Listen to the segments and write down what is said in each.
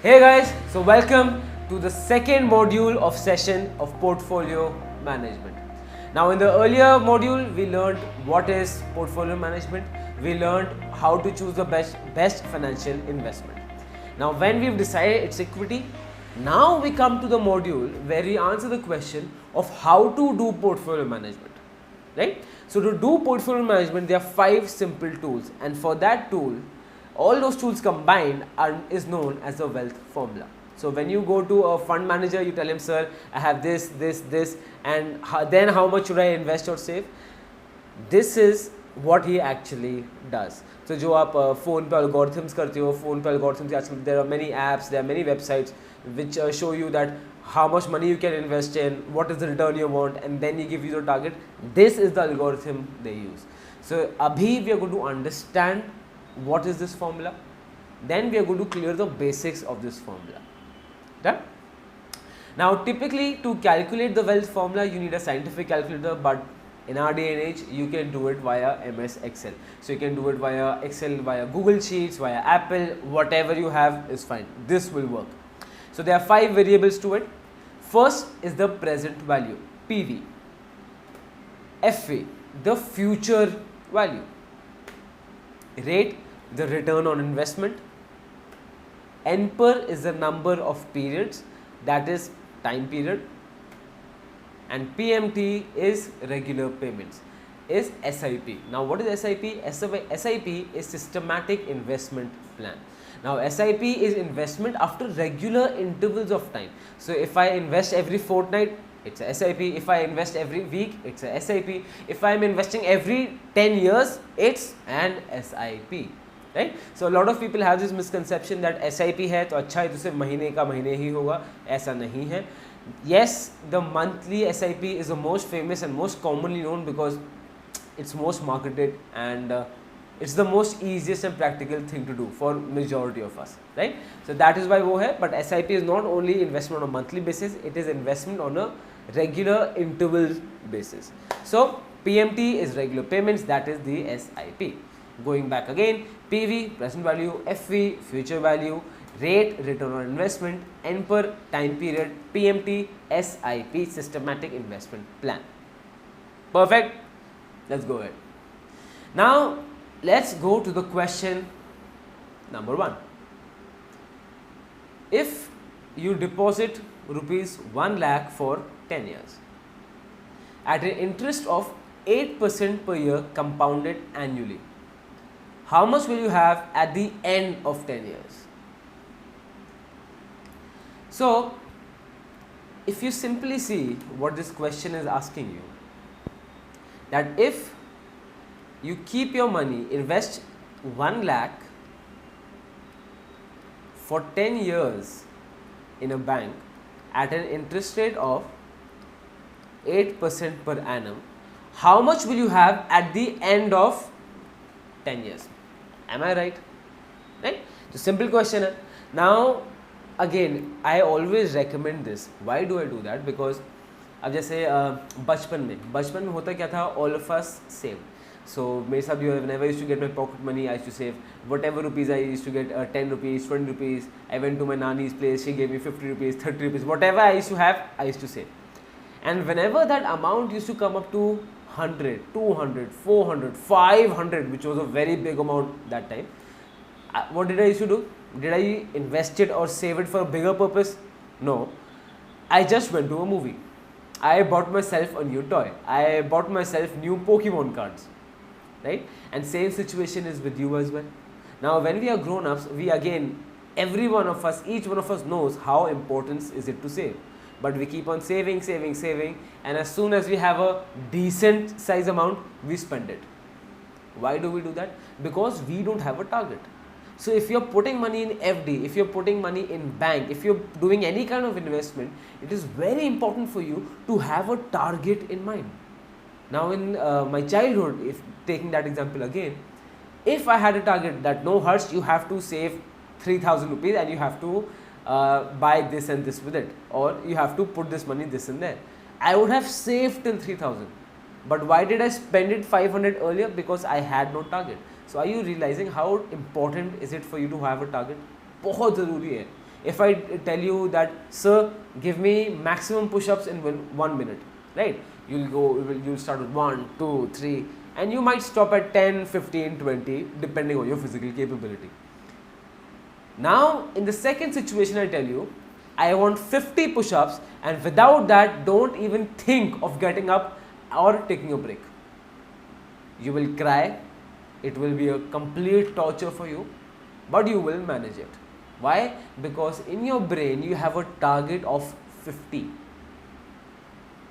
Hey guys, so welcome to the second module of session of portfolio management. Now in the earlier module we learned what is portfolio management, we learned how to choose the best financial investment. Now when we've decided it's equity, now we come to the module where we answer the question of how to do portfolio management, right? So to do portfolio management there are 5 simple tools, and for that tool all those tools combined is known as the wealth formula. So when you go to a fund manager, you tell him, sir, I have this, and then how much should I invest or save? This is what he actually does. So जो आप phone पे algorithms करते हो, phone पे algorithms आजकल there are many apps, there are many websites which show you that how much money you can invest in, what is the return you want, and then he give you the target. This is the algorithm they use. So abhi we are going to understand what is this formula, then we are going to clear the basics of this formula. Done? Now typically to calculate the wealth formula you need a scientific calculator, but in our day and age you can do it via MS Excel. So you can do it via Excel, via Google Sheets, via Apple, whatever you have is fine. This will work. So there are 5 variables to it. First is the present value, PV. FV, the future value. Rate, the return on investment. NPER is the number of periods, that is time period. And PMT is regular payments, is SIP. Now what is SIP? SIP is systematic investment plan. Now SIP is investment after regular intervals of time. So if I invest every fortnight, it's a SIP. If I invest every week, it's a SIP. If I am investing every 10 years, it's an SIP. Right? So a lot of people have this misconception that SIP है तो अच्छा है तो सिर्फ महीने का महीने ही होगा. ऐसा नहीं है. Yes, the monthly SIP is the most famous and most commonly known because it's most marketed, and it's the most easiest and practical thing to do for majority of us, right? So that is why वो है. But SIP is not only investment on a monthly basis, it is investment on a regular interval basis. So PMT is regular payments, that is the SIP. Going back again, PV, present value, FV, future value, rate, return on investment, NPER, time period, PMT, SIP, systematic investment plan. Perfect. Let's go ahead. Now let's go to the question number 1. If you deposit rupees 1 lakh for 10 years at an interest of 8% per year compounded annually, how much will you have at the end of 10 years? So if you simply see what this question is asking you, that if you keep your money, invest 1 lakh for 10 years in a bank at an interest rate of 8% per annum, how much will you have at the end of 10 years? Am I right? Right? So simple question. Now again I always recommend this. Why do I do that? Because अब जैसे बचपन में होता क्या था, all of us save. So मेरे साथ भी whenever I used to get my pocket money, I used to save whatever rupees I used to get, 10 rupees, 20 rupees. I went to my nani's place, she gave me 50 rupees, 30 rupees, whatever I used to have, I used to save. And whenever that amount used to come up to 100, 200, 400, 500, which was a very big amount that time, what did I used to do? Did I invest it or save it for a bigger purpose? No. I just went to a movie. I bought myself a new toy. I bought myself new Pokemon cards. Right? And same situation is with you as well. Now when we are grown-ups, we again, every one of us, each one of us knows how important is it to save. But we keep on saving, and as soon as we have a decent size amount, we spend it. Why do we do that? Because we don't have a target. So if you're putting money in FD, if you're putting money in bank, if you're doing any kind of investment, it is very important for you to have a target in mind. Now in my childhood, if taking that example again, if I had a target that no Harsh, you have to save 3,000 rupees and you have to buy this and this with it, or you have to put this money this and there, I would have saved till 3,000. But why did I spend it 500 earlier? Because I had no target. So are you realizing how important is it for you to have a target? बहुत ज़रूरी है. if I tell you that, sir, give me maximum push-ups in 1 minute, right? You'll start with 1, 2, 3, and you might stop at 10, 15, 20, depending on your physical capability. Now, in the second situation, I tell you, I want 50 push-ups, and without that, don't even think of getting up or taking a break. You will cry, it will be a complete torture for you, but you will manage it. Why? Because in your brain, you have a target of 50.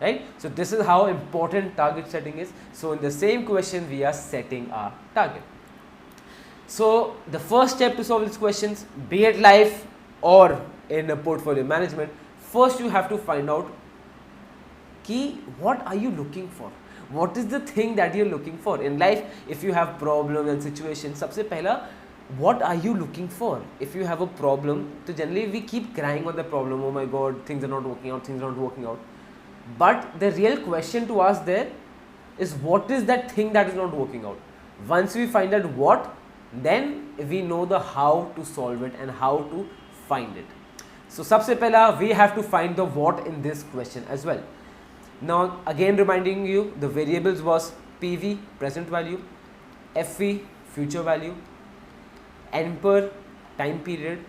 Right? So this is how important target setting is. So in the same question, we are setting our target. So the first step to solve these questions, be it life or in a portfolio management, first you have to find out what are you looking for? What is the thing that you're looking for in life? If you have problems and situations, सबसे पहला, what are you looking for? If you have a problem, so generally we keep crying on the problem. Oh my God, things are not working out. Things are not working out. But the real question to ask there is, what is that thing that is not working out? Once we find out what, then we know the how to solve it and how to find it. So सबसे पहला we have to find the what in this question as well. Now again reminding you, the variables was PV, present value, FV, future value, NPER, time period,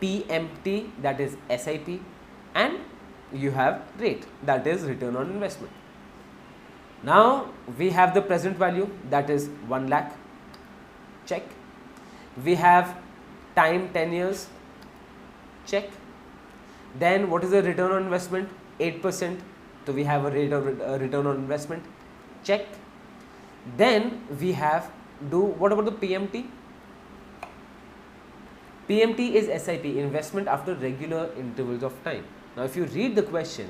PMT, that is SIP, and you have rate, that is return on investment. Now we have the present value, that is 1 lakh, check. We have time 10 years, check. Then what is the return on investment? 8%. So we have a rate of return on investment, check. Then we have what about the PMT? PMT is SIP, investment after regular intervals of time. Now if you read the question,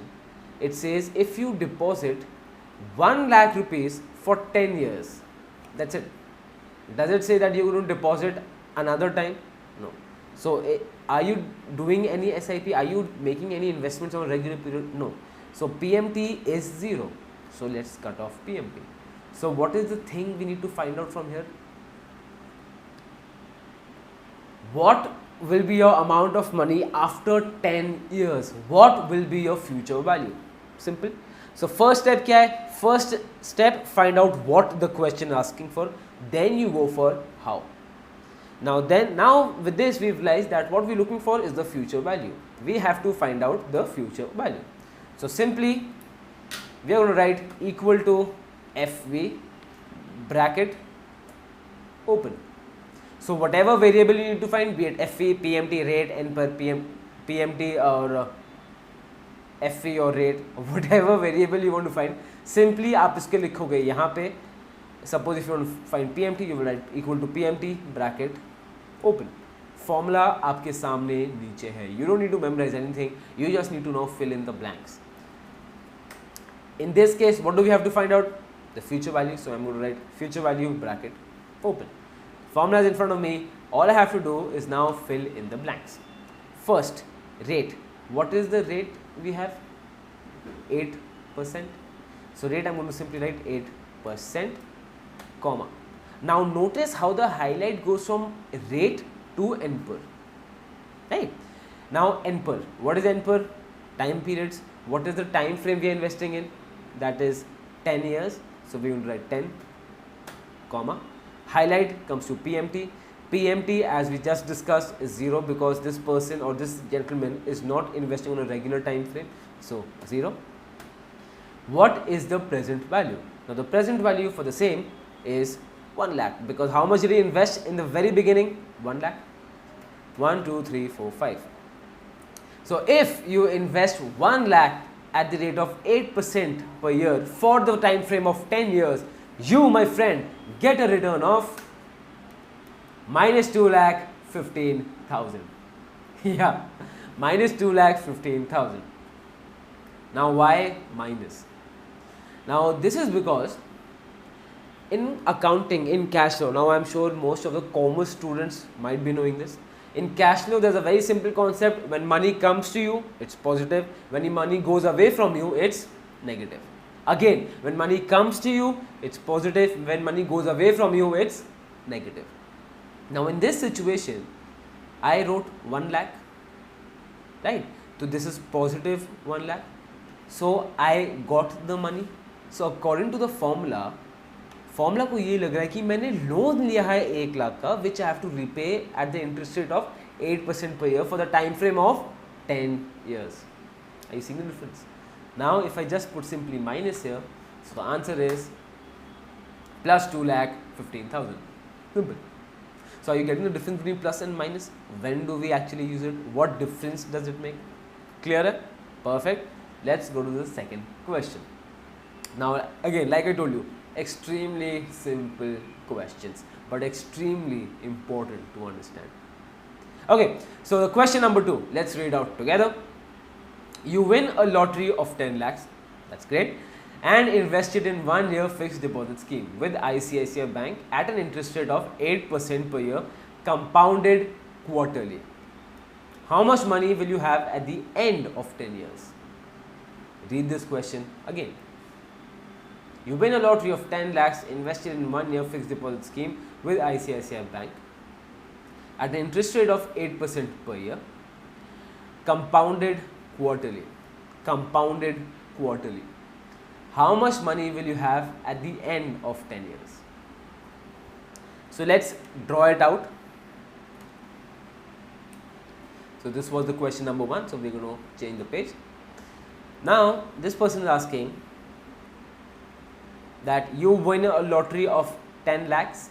it says if you deposit 1 lakh rupees for 10 years, that's it. Does it say that you're going to deposit another time? No. So are you doing any SIP? Are you making any investments on a regular period? No. So PMT is 0. So let's cut off PMT. So what is the thing we need to find out from here? What will be your amount of money after 10 years? What will be your future value? Simple. So first step kya hai? First step, find out what the question asking for. Then you go for how. Now with this we realize that what we're looking for is the future value. We have to find out the future value. So simply we are going to write equal to FV bracket open. So whatever variable you need to find, be it FV, PMT, rate, NPER, PMT or FV or rate, whatever variable you want to find, simply आप इसके लिखोगे यहाँ पे. Suppose if you want to find PMT, you will write equal to PMT bracket open. Formula आपके सामने नीचे है. You don't need to memorize anything. You just need to now fill in the blanks. In this case, what do we have to find out? The future value. So I'm going to write future value bracket open. Formula is in front of me. All I have to do is now fill in the blanks. First, rate. What is the rate we have? 8%. So rate, I'm going to simply write 8%, comma. Now notice how the highlight goes from rate to NPER. Right? Now NPER. What is NPER? Time periods. What is the time frame we are investing in? That is 10 years. So we will write 10, comma. Highlight comes to PMT. PMT, as we just discussed, is 0 because this person or this gentleman is not investing on a regular time frame. So 0. What is the present value? Now the present value for the same is 1 lakh, because how much did he invest in the very beginning? 1 lakh. 1, 2, 3, 4, 5. So if you invest 1 lakh at the rate of 8% per year for the time frame of 10 years, you, my friend, get a return of minus 2,15,000. Yeah, minus 2,15,000. Now why minus? Now this is because in accounting, in cash flow, now I am sure most of the commerce students might be knowing this. In cash flow, there's a very simple concept. When money comes to you, it's positive. When money goes away from you, it's negative. Again, when money comes to you, it's positive. When money goes away from you, it's negative. Now in this situation, I wrote 1 lakh right? So this is positive 1 lakh. So I got the money. So according to the formula को ये लग रहा है कि मैंने loan लिया है 1 लाख का, which I have to repay at the interest rate of 8% per year for the time frame of 10 years. Are you seeing the difference? Now if I just put simply minus here, so the answer is plus 2,15,000. Simple. So are you getting the difference between plus and minus? When do we actually use it? What difference does it make? Clear? Perfect. Let's go to the second question. Now again, like I told you, extremely simple questions, but extremely important to understand. Okay, so the question number 2, let's read out together. You win a lottery of 10 lakhs, that's great, and invest it in 1 year fixed deposit scheme with ICICI Bank at an interest rate of 8% per year, compounded quarterly. How much money will you have at the end of 10 years? Read this question again. You win a lottery of 10 lakhs invested in 1 year fixed deposit scheme with ICICI Bank at an interest rate of 8% per year, compounded quarterly. Compounded quarterly. How much money will you have at the end of 10 years? So let's draw it out. So this was the question number 1. So we're going to change the page. Now this person is asking that you win a lottery of 10 lakhs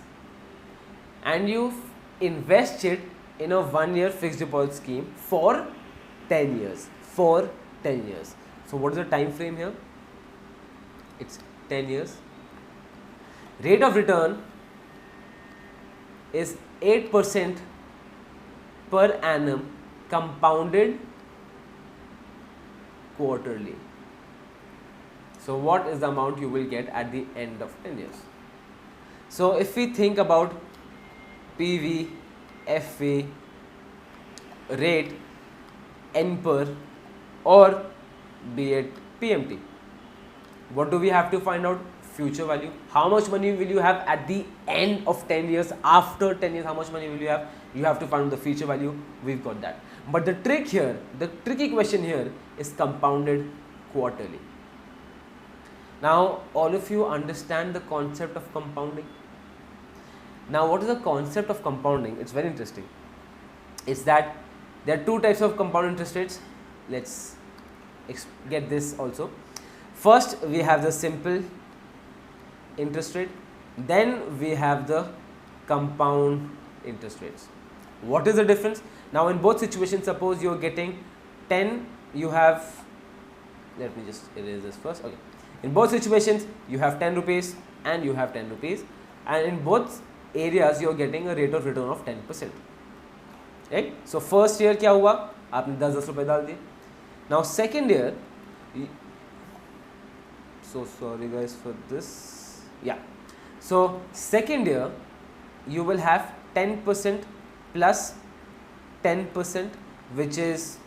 and you invest it in a 1 year fixed deposit scheme for 10 years. For 10 years. So what is the time frame here? It's 10 years. Rate of return is 8% per annum, compounded quarterly. So what is the amount you will get at the end of 10 years? So if we think about PV, FV, rate, NPER, or be it PMT, what do we have to find out? Future value. How much money will you have at the end of 10 years? After 10 years, how much money will you have? You have to find the future value. We've got that. But the trick here, the tricky question here is compounded quarterly. Now, all of you understand the concept of compounding. Now, what is the concept of compounding? It's very interesting. It's that there are 2 types of compound interest rates. Let's get this also. First, we have the simple interest rate. Then we have the compound interest rates. What is the difference? Now, in both situations, suppose you are getting 10, you have, let me just erase this first. Okay. In both situations, you have 10 rupees and you have 10 rupees, and in both areas, you are getting a rate of return of 10%. Right? So first year क्या हुआ? आपने 10-10 रुपए डाल दिए. Now second year, so sorry guys for this. Yeah. So second year, you will have 10% plus 10%, which is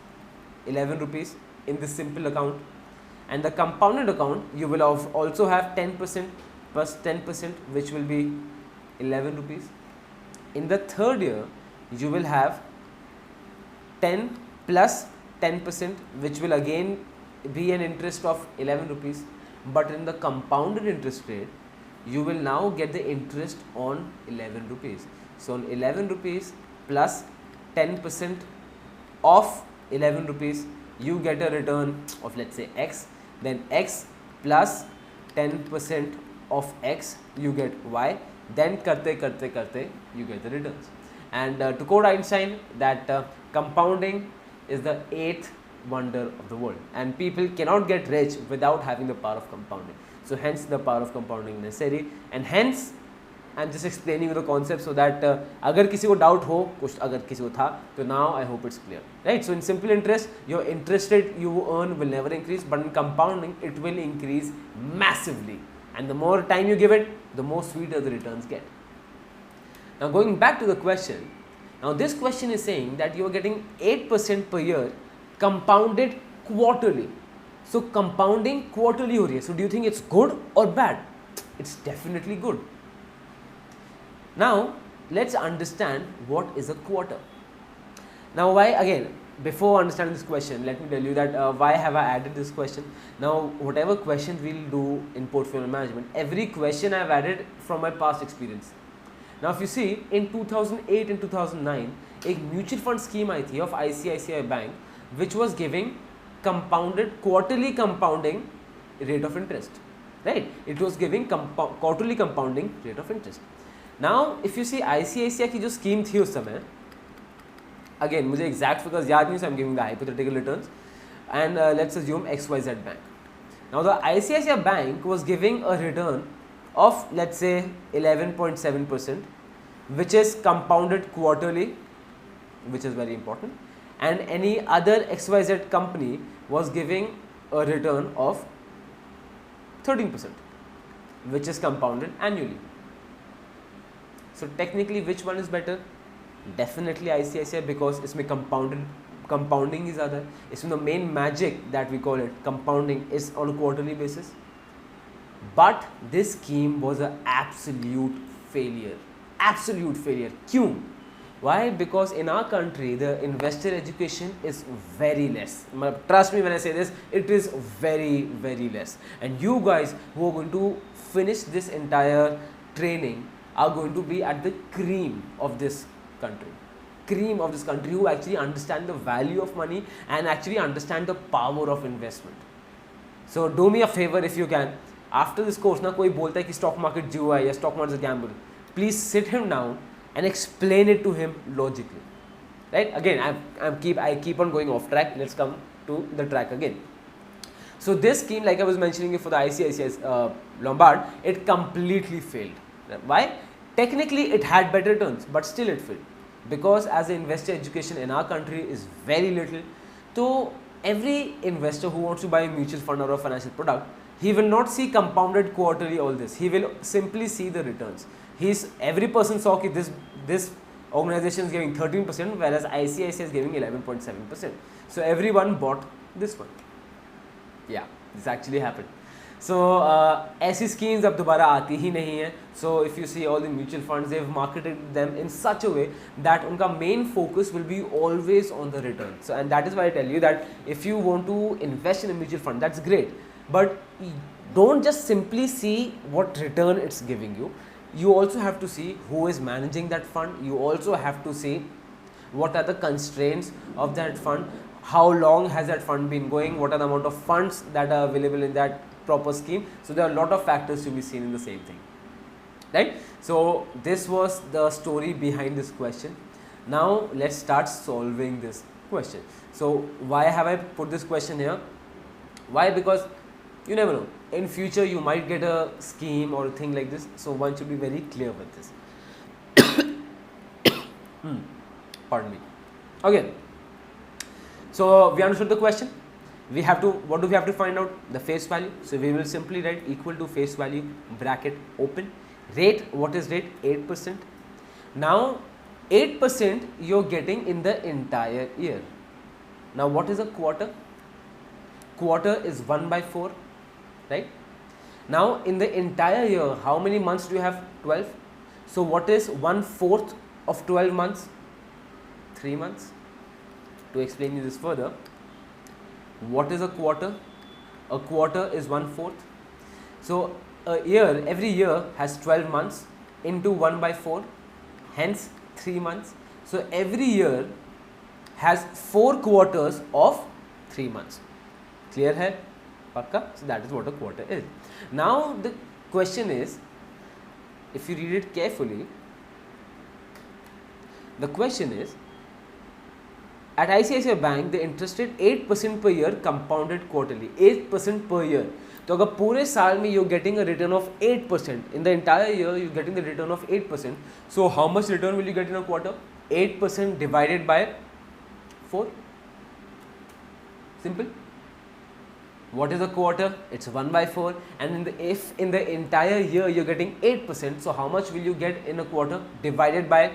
11 rupees in this simple account. And the compounded account, you will also have 10% plus 10%, which will be 11 rupees. In the third year, you will have 10 plus 10%, which will again be an interest of 11 rupees. But in the compounded interest rate, you will now get the interest on 11 rupees. So on 11 rupees plus 10% of 11 rupees, you get a return of, let's say, X. Then X plus 10% of X, you get Y. Then karte you get the returns. And to quote Einstein, that compounding is the 8th wonder of the world, and people cannot get rich without having the power of compounding. So hence the power of compounding necessary, and hence I am just explaining you the concept so that अगर किसी को doubt हो, कुछ अगर किसी को था, तो now I hope it's clear, right? So in simple interest, your interest rate you earn will never increase, but in compounding it will increase massively, and the more time you give it, the more sweeter the returns get. Now going back to the question, now this question is saying that you are getting 8% per year compounded quarterly. So compounding quarterly हो रही है. So do you think it's good or bad? It's definitely good. Now let's understand what is a quarter. Now why again before understanding this question, let me tell you that why have I added this question. Now, whatever questions we'll do in portfolio management, every question I've added from my past experience. Now, if you see, in 2008 and 2009, a mutual fund scheme आई थी of ICICI Bank, which was giving quarterly compounding rate of interest, right? It was giving quarterly compounding rate of interest. Now, if you see ICICI की जो scheme थी उस समय, again मुझे exact figures याद नहीं, so I'm giving the hypothetical returns, and let's assume XYZ Bank. Now, the ICICI Bank was giving a return of, let's say, 11.7%, which is compounded quarterly, which is very important, and any other XYZ company was giving a return of 13%, which is compounded annually. So technically, which one is better? Definitely ICICI, because इसमें compounding is ज़्यादा है. इसमें the main magic that we call it compounding is on a quarterly basis. But this scheme was an absolute failure. Absolute failure. क्यों? Why? Because in our country, the investor education is very less. Trust me when I say this, it is very, very less. And you guys who are going to finish this entire training are going to be at the cream of this country. Cream of this country, who actually understand the value of money and actually understand the power of investment. So do me a favor if you can. After this course, ना कोई बोलता है कि stock market जुआ है या stock market is a gamble. Please sit him down and explain it to him logically, right? Again, I keep on going off track. Let's come to the track again. So this scheme, like I was mentioning for the ICICI Lombard, it completely failed. Why? Technically, it had better returns, but still it failed. Because as an investor education in our country is very little, so every investor who wants to buy a mutual fund or a financial product, he will not see compounded quarterly all this. He will simply see the returns. Every person saw that this organization is giving 13%, whereas ICICI is giving 11.7%. So everyone bought this one. Yeah, this actually happened. So ऐसी schemes अब दोबारा आती ही नहीं है. So if you see all the mutual funds, they've marketed them in such a way that उनका main focus will be always on the return. So and that is why I tell you that if you want to invest in a mutual fund, that's great. But don't just simply see what return it's giving you. You also have to see who is managing that fund. You also have to see what are the constraints of that fund, how long has that fund been going, what are the amount of funds that are available in that proper scheme. So there are a lot of factors to be seen in the same thing, right? So this was the story behind this question. Now let's start solving this question. So why have I put this question here? Why? Because you never know, in future you might get a scheme or a thing like this, so one should be very clear with this. Pardon me. Okay, so we understood the question. We have to, what do we have to find out? The face value. So we will simply write equal to face value bracket open. Rate, what is rate? 8%. Now 8% you're getting in the entire year. Now what is a quarter? Quarter is 1/4, right? Now in the entire year, how many months do you have? 12. So what is 1/4 of 12 months? 3 months. To explain you this further, what is a quarter? A quarter is 1/4. So a year, every year has 12 months into 1/4, hence 3 months. So every year has 4 quarters of 3 months. Clear hai? Pakka? So that is what a quarter is. Now the question is, if you read it carefully, the question is, at ICICI Bank, the interest rate 8% per year compounded quarterly. 8% per year. तो अगर पूरे साल में you're getting a return of 8%, in the entire year you're getting the return of 8%. So how much return will you get in a quarter? 8% divided by 4. Simple. What is a quarter? It's 1/4. And if in the entire year you're getting 8%, so how much will you get in a quarter? Divided by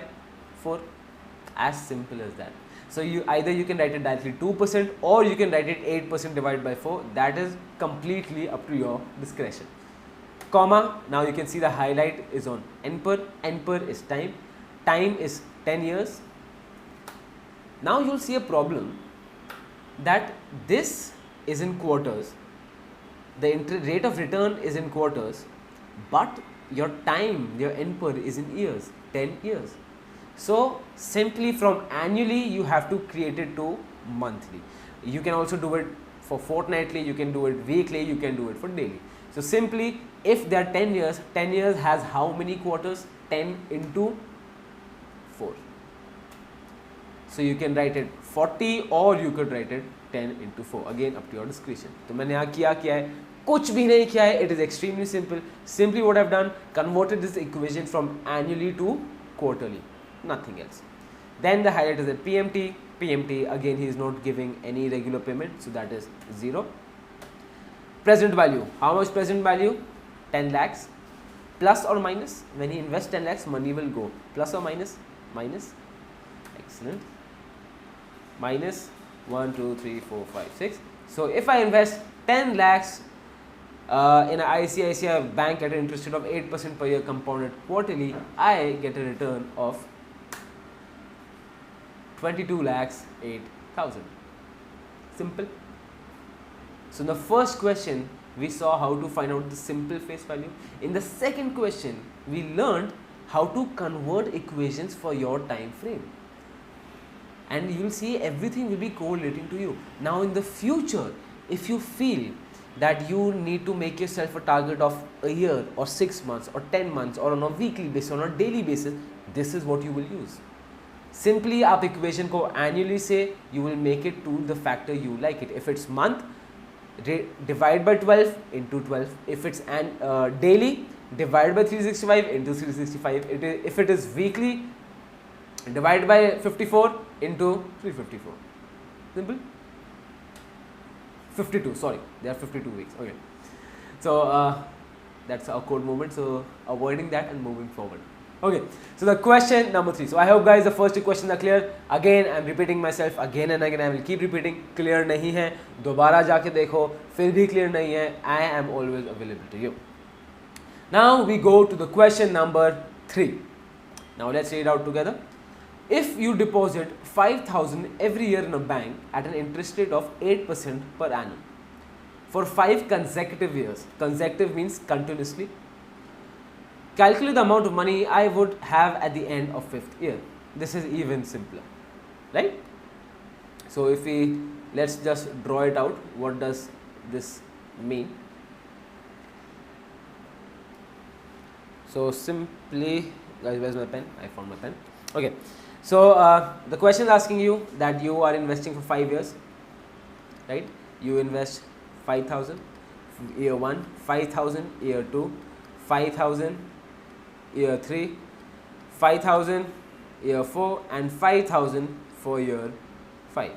4. As simple as that. So you can write it directly 2% or you can write it 8% divided by 4. That is completely up to your discretion. Comma, now you can see the highlight is on NPER. NPER is time. Time is 10 years. Now you'll see a problem that this is in quarters, the rate of return is in quarters, but your time, your NPER is in years, 10 years. So simply from annually you have to create it to monthly. You can also do it for fortnightly, you can do it weekly, you can do it for daily. So simply if there are 10 years, 10 years has how many quarters? 10 into 4. So you can write it 40 or you could write it 10 into 4. Again up to your discretion. तो मैंने यहाँ क्या है? कुछ भी नहीं किया है. It is extremely simple. Simply what I've done, converted this equation from annually to quarterly. Nothing else. Then the highlight is a PMT. PMT again he is not giving any regular payment, so that is 0. Present value. How much present value? 10 lakhs. Plus or minus? When he invests 10 lakhs, money will go. Plus or minus? Minus. Excellent. Minus 1, 2, 3, 4, 5, 6. So if I invest 10 lakhs in an ICICI bank at an interest rate of 8% per year compounded quarterly, I get a return of 22 lakhs 8,000. Simple. So in the first question we saw how to find out the simple face value. In the second question we learned how to convert equations for your time frame. And you will see everything will be correlating to you. Now in the future, if you feel that you need to make yourself a target of a year or 6 months or 10 months or on a weekly basis or on a daily basis, this is what you will use. Simply आप equation को annually say, you will make it to the factor you like it. If it's month, divide by 12 into 12. If it's daily, divide by 365 into 365. If it is weekly, divide by 54 into 354. Simple. 52, sorry, there are 52 weeks. Okay, so that's our code movement, so avoiding that and moving forward. Okay, so the question number 3. So I hope guys the first two questions are clear. Again I'm repeating myself again and again. I will keep repeating. Clear नहीं है दोबारा जाके देखो, फिर भी clear नहीं है. I am always available to you. Now we go to the question number 3. Now let's read it out together. If you deposit 5,000 every year in a bank at an interest rate of 8% per annum for 5 consecutive years, consecutive means continuously, calculate the amount of money I would have at the end of 5th year. This is even simpler, right? So if let's just draw it out. What does this mean? So simply, guys, where's my pen? I found my pen. Okay. So the question is asking you that you are investing for 5 years, right? You invest 5,000 year 1, 5,000 year 2, 5,000 year 3, 5,000 year 4 and 5,000 for year 5.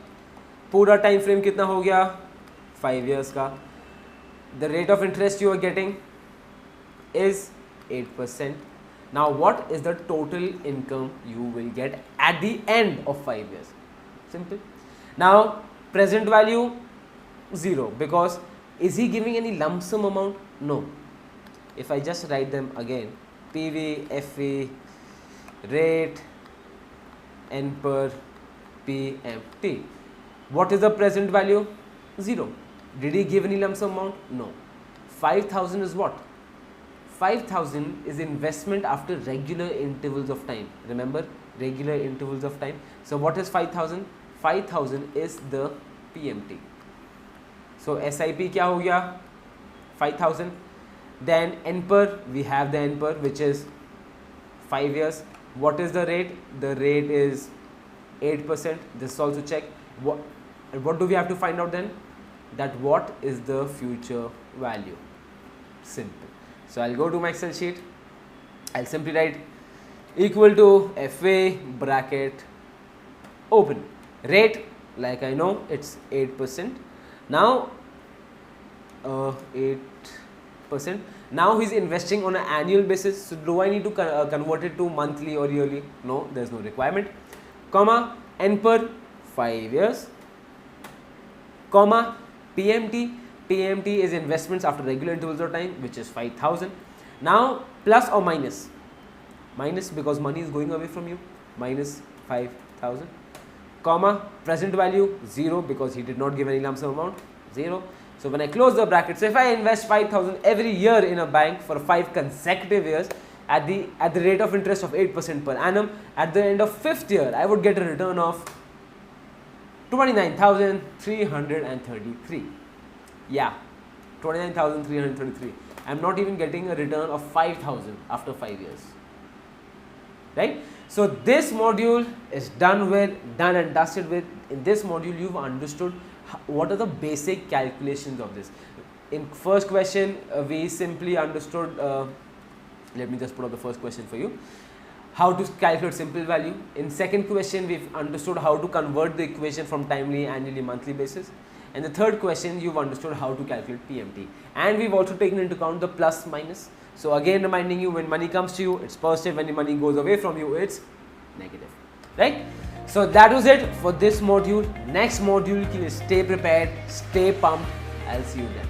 पूरा time frame कितना हो गया? 5 years का. The rate of interest you are getting is 8%. Now what is the total income you will get at the end of 5 years? Simple. Now present value 0, because is he giving any lump sum amount? No. If I just write them again, PV, FV, rate, NPER, PMT. What is the present value? 0. Did he give any lump sum amount? No. 5,000 is what? 5,000 is investment after regular intervals of time. Remember, regular intervals of time. So what is 5,000? 5,000 is the PMT. So SIP क्या हो गया? 5,000. Then NPER, we have the NPER which is 5 years. What is the rate? The rate is 8%. This also check. What do we have to find out then? That what is the future value? Simple. So I'll go to my Excel sheet. I'll simply write equal to FA bracket open. Rate, like I know, it's 8%. Now 8%. Now he's investing on an annual basis. So do I need to convert it to monthly or yearly? No, there's no requirement. Comma NPER 5 years. Comma PMT. PMT is investments after regular intervals of time, which is 5,000. Now plus or minus? Minus, because money is going away from you. Minus 5,000. comma, present value 0 because he did not give any lump sum amount, 0. So when I close the bracket, so if I invest 5,000 every year in a bank for 5 consecutive years at the rate of interest of 8% per annum, at the end of 5th year I would get a return of 29,333. Yeah, 29,333. I'm not even getting a return of 5,000 after 5 years. Right? So this module is done and dusted with. In this module you've understood what are the basic calculations of this. In first question we simply understood, let me just put up the first question for you, how to calculate simple value. In second question we've understood how to convert the equation from timely, annually, monthly basis. And the third question you've understood how to calculate PMT, and we've also taken into account the plus minus. So again reminding you, when money comes to you it's positive, when the money goes away from you it's negative, right? So that was it for this module. Next module, stay prepared, stay pumped. I'll see you then.